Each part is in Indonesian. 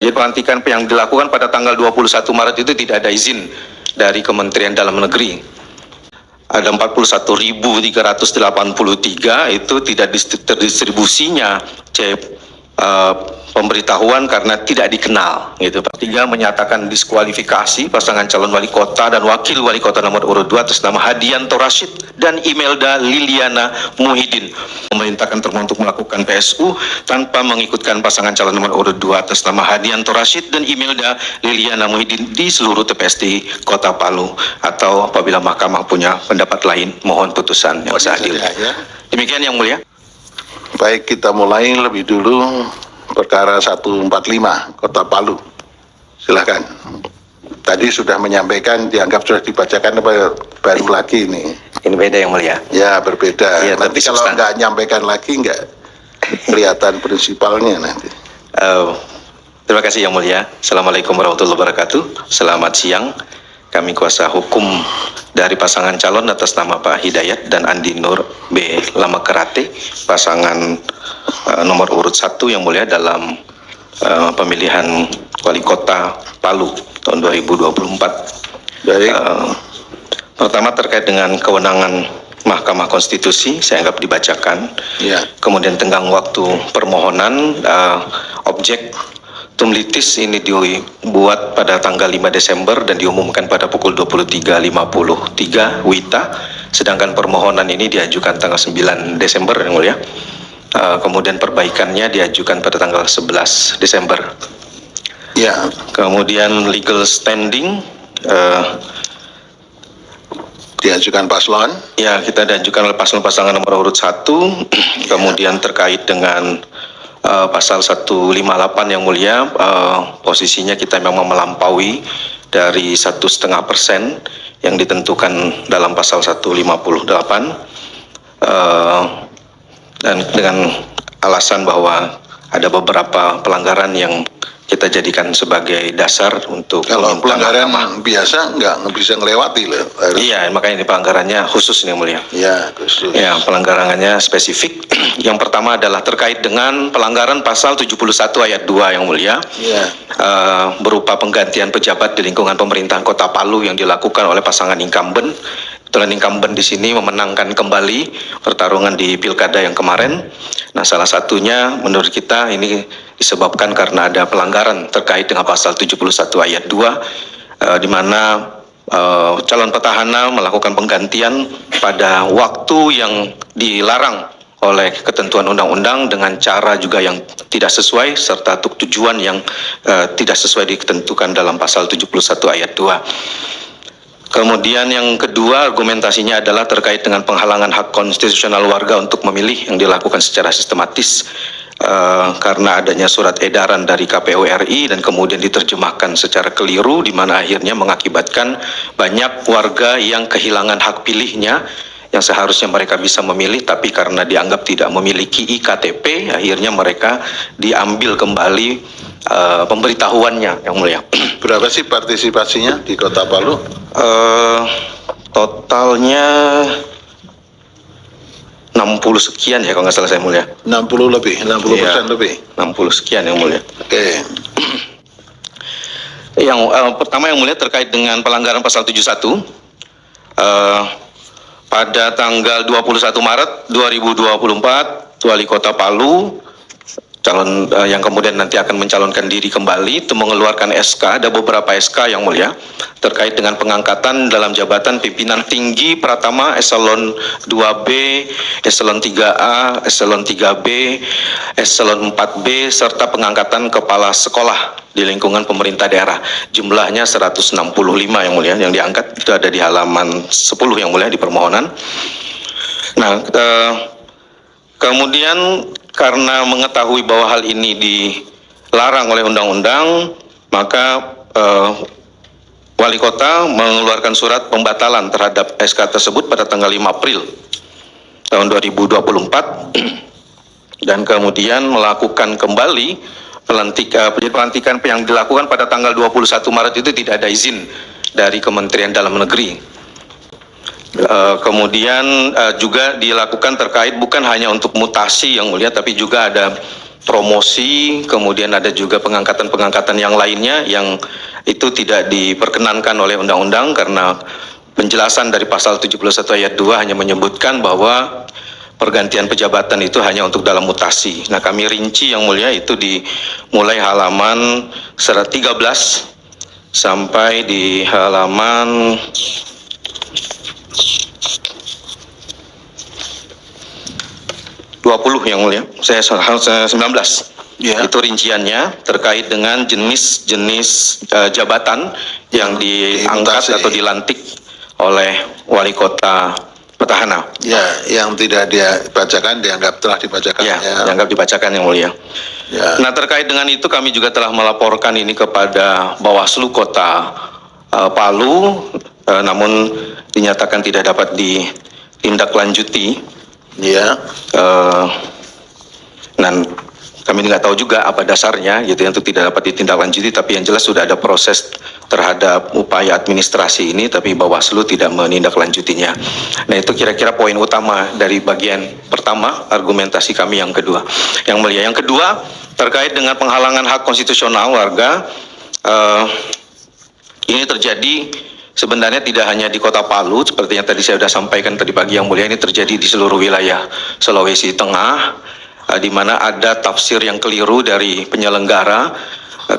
Jadi pelantikan yang dilakukan pada tanggal 21 Maret itu tidak ada izin dari Kementerian Dalam Negeri. Ada 41.383 itu tidak terdistribusinya pemberitahuan karena tidak dikenal gitu. Tiga, menyatakan diskualifikasi pasangan calon wali kota dan wakil wali kota nomor urut 2 atas nama Hadianto Rashid dan Imelda Liliana Muhyiddin. Memerintahkan termohon untuk melakukan PSU tanpa mengikutkan pasangan calon nomor urut 2 atas nama Hadianto Rashid dan Imelda Liliana Muhyiddin di seluruh TPS di Kota Palu, atau apabila mahkamah punya pendapat lain mohon putusan yang seadil. Demikian Yang Mulia. Baik, kita mulai lebih dulu perkara 145 Kota Palu. Silakan. Tadi sudah menyampaikan, dianggap sudah dibacakan, baru lagi ini. Ini beda Yang Mulia. Ya, berbeda. Ya, nanti kalau nggak nyampaikan lagi nggak kelihatan prinsipalnya nanti. Terima kasih Yang Mulia. Assalamualaikum warahmatullahi wabarakatuh. Selamat siang. Kami kuasa hukum dari pasangan calon atas nama Pak Hidayat dan Andi Nur B. Lamakerate, pasangan nomor urut 1 Yang Mulia dalam pemilihan wali kota Palu tahun 2024. Baik. Pertama terkait dengan kewenangan Mahkamah Konstitusi, saya anggap dibacakan. Ya. Kemudian tenggang waktu permohonan, objek tumlitis ini dibuat pada tanggal 5 Desember dan diumumkan pada pukul 23.53 WITA, sedangkan permohonan ini diajukan tanggal 9 Desember Yang Mulia. Kemudian perbaikannya diajukan pada tanggal 11 Desember. Ya. Kemudian legal standing Diajukan paslon. ya, kita diajukan oleh pasangan nomor urut 1. Kemudian terkait dengan pasal 158 Yang Mulia, posisinya kita memang melampaui dari 1,5% yang ditentukan dalam pasal 158, dan dengan alasan bahwa ada beberapa pelanggaran yang kita jadikan sebagai dasar untuk Kalau pelanggaran biasa nggak bisa ngelewati loh. Iya, makanya ini pelanggarannya khusus Yang Mulia. Ya, khusus. Ya, pelanggarannya spesifik. Yang pertama adalah terkait dengan pelanggaran pasal 71 ayat 2 Yang Mulia. Ya. Berupa penggantian pejabat di lingkungan pemerintahan Kota Palu yang dilakukan oleh pasangan incumbent. Kebetulan incumbent di sini memenangkan kembali pertarungan di pilkada yang kemarin. Nah, salah satunya menurut kita ini disebabkan karena ada pelanggaran terkait dengan pasal 71 ayat 2, di mana calon petahana melakukan penggantian pada waktu yang dilarang oleh ketentuan undang-undang dengan cara juga yang tidak sesuai serta tujuan yang tidak sesuai ditentukan dalam pasal 71 ayat 2. Kemudian yang kedua, argumentasinya adalah terkait dengan penghalangan hak konstitusional warga untuk memilih yang dilakukan secara sistematis karena adanya surat edaran dari KPU RI dan kemudian diterjemahkan secara keliru, di mana akhirnya mengakibatkan banyak warga yang kehilangan hak pilihnya yang seharusnya mereka bisa memilih, tapi karena dianggap tidak memiliki IKTP, akhirnya mereka diambil kembali pemberitahuannya Yang Mulia. Berapa sih partisipasinya di Kota Palu? Totalnya 60 sekian ya kalau nggak salah Yang Mulia. 60 lebih, 60% lebih. 60 sekian Yang Mulia. Oke. Yang pertama Yang Mulia terkait dengan pelanggaran pasal 71. Pada tanggal 21 Maret 2024, Wali Kota Palu calon yang kemudian nanti akan mencalonkan diri kembali itu mengeluarkan SK, ada beberapa SK Yang Mulia, terkait dengan pengangkatan dalam jabatan pimpinan tinggi Pratama eselon 2B, eselon 3A, eselon 3B, eselon 4B, serta pengangkatan kepala sekolah di lingkungan pemerintah daerah. Jumlahnya 165 Yang Mulia yang diangkat, itu ada di halaman 10 Yang Mulia di permohonan. Nah, kemudian karena mengetahui bahwa hal ini dilarang oleh undang-undang, maka Wali Kota mengeluarkan surat pembatalan terhadap SK tersebut pada tanggal 5 April tahun 2024 dan kemudian melakukan kembali pelantikan yang dilakukan pada tanggal 21 Maret itu tidak ada izin dari Kementerian Dalam Negeri. Kemudian juga dilakukan terkait bukan hanya untuk mutasi Yang Mulia, tapi juga ada promosi, kemudian ada juga pengangkatan-pengangkatan yang lainnya yang itu tidak diperkenankan oleh undang-undang karena penjelasan dari pasal 71 ayat 2 hanya menyebutkan bahwa pergantian pejabatan itu hanya untuk dalam mutasi. Nah, kami rinci yang mulia itu dimulai halaman 13 sampai di halaman 20 yang mulia, saya 19. Ya. Itu rinciannya terkait dengan jenis-jenis jabatan yang diangkat dimutasi. atau dilantik oleh wali kota petahana. Ya, yang tidak dia bacakan dianggap telah dibacakan. Ya, dianggap dibacakan yang mulia. Ya. Nah, terkait dengan itu kami juga telah melaporkan ini kepada Bawaslu Kota Palu, namun dinyatakan tidak dapat ditindaklanjuti. Ya. Dan kami nggak tahu juga apa dasarnya gitu untuk tidak dapat ditindaklanjuti, tapi yang jelas sudah ada proses terhadap upaya administrasi ini, tapi Bawaslu tidak menindaklanjutinya. Nah, itu kira-kira poin utama dari bagian pertama argumentasi kami yang kedua. Yang mulia, yang kedua terkait dengan penghalangan hak konstitusional warga, ini terjadi sebenarnya tidak hanya di Kota Palu, seperti yang tadi saya sudah sampaikan tadi pagi yang mulia, ini terjadi di seluruh wilayah Sulawesi Tengah, di mana ada tafsir yang keliru dari penyelenggara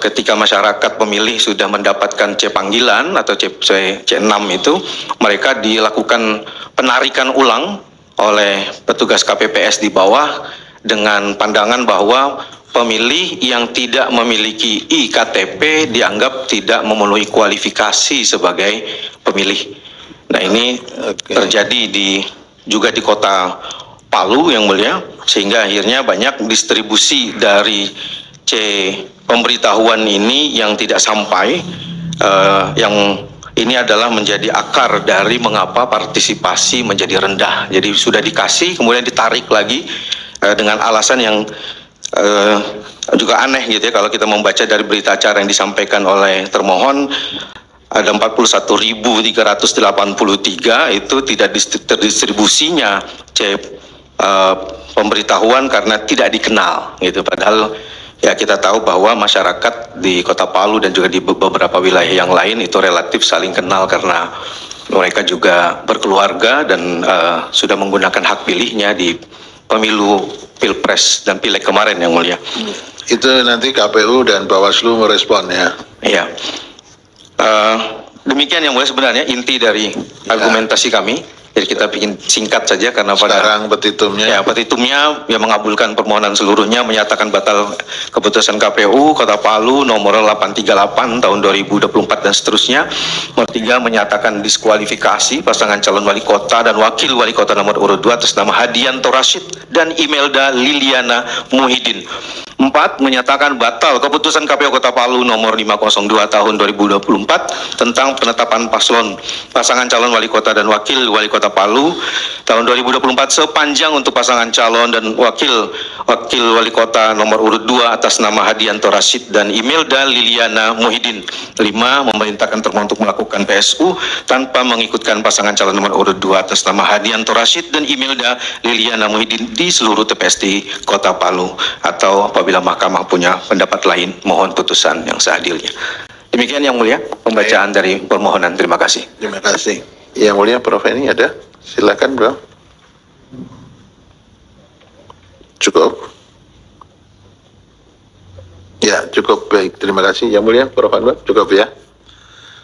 ketika masyarakat pemilih sudah mendapatkan C panggilan atau C6 itu, mereka dilakukan penarikan ulang oleh petugas KPPS di bawah dengan pandangan bahwa pemilih yang tidak memiliki iktp dianggap tidak memenuhi kualifikasi sebagai pemilih. Nah, ini terjadi juga di Kota Palu yang mulia, sehingga akhirnya banyak distribusi dari C pemberitahuan ini yang tidak sampai, yang ini adalah menjadi akar dari mengapa partisipasi menjadi rendah. Jadi sudah dikasih kemudian ditarik lagi dengan alasan yang juga aneh gitu ya, kalau kita membaca dari berita acara yang disampaikan oleh termohon, ada 41.383 itu tidak terdistribusinya C pemberitahuan karena tidak dikenal gitu, padahal ya kita tahu bahwa masyarakat di Kota Palu dan juga di beberapa wilayah yang lain itu relatif saling kenal karena mereka juga berkeluarga dan sudah menggunakan hak pilihnya di pemilu Pilpres dan Pileg kemarin yang mulia. Itu nanti KPU dan Bawaslu merespon ya. Iya. Demikian yang mulia sebenarnya inti dari argumentasi kami. Jadi kita bikin singkat saja karena Sekarang petitumnya. Ya, petitumnya yang mengabulkan permohonan seluruhnya, menyatakan batal keputusan KPU Kota Palu nomor 838 tahun 2024 dan seterusnya. Nomor 3 menyatakan diskualifikasi pasangan calon wali kota dan wakil wali kota nomor urut 2 atas nama Hadianto Rashid dan Imelda Liliana Muhyiddin. 4 menyatakan batal keputusan KPU Kota Palu nomor 502 tahun 2024 tentang penetapan pasangan calon wali kota dan wakil wali kota Palu tahun 2024 sepanjang untuk pasangan calon dan wakil wali kota nomor urut 2 atas nama Hadianto Rashid dan Imelda Liliana Muhyiddin. 5 memerintahkan termohon untuk melakukan PSU tanpa mengikutkan pasangan calon nomor urut 2 atas nama Hadianto Rashid dan Imelda Liliana Muhyiddin di seluruh TPS di Kota Palu, atau apabila mahkamah punya pendapat lain mohon putusan yang seadilnya. Demikian yang mulia pembacaan dari permohonan. Terima kasih. Terima kasih. Yang mulia Prof. Eni ada? Silakan, Bro. Cukup? Ya, cukup. Baik, terima kasih. Yang mulia Prof. Anwar, cukup ya.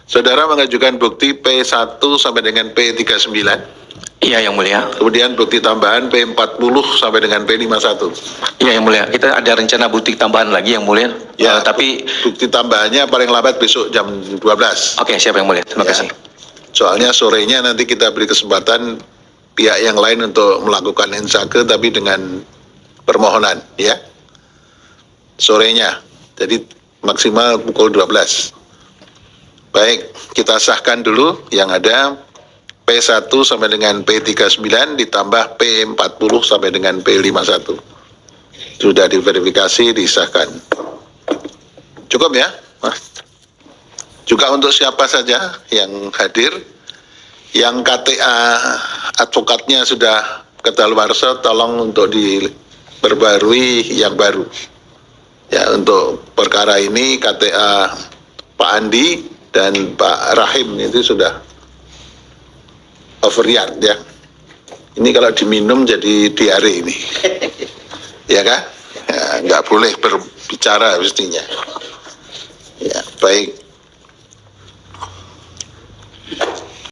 Saudara mengajukan bukti P1 sampai dengan P39. Iya yang mulia. Kemudian bukti tambahan P40 sampai dengan P51. Iya yang mulia. Kita ada rencana bukti tambahan lagi yang mulia. Ya, tapi bukti tambahannya paling lambat besok jam 12. Oke, siap yang mulia. Terima kasih. Soalnya sorenya nanti kita beri kesempatan pihak yang lain untuk melakukan insake tapi dengan permohonan ya. Sorenya. Jadi maksimal pukul 12. Baik, kita sahkan dulu yang ada P1 sampai dengan P39 ditambah P40 sampai dengan P51. Sudah diverifikasi, disahkan. Cukup ya? Juga untuk siapa saja yang hadir, yang KTA advokatnya sudah kedaluarsa, tolong untuk perbarui yang baru. Ya, untuk perkara ini KTA Pak Andi dan Pak Rahim itu sudah overreact ya. Ini kalau diminum jadi diare ini. Ya kan? Ya, nggak boleh berbicara mestinya. Ya, baik.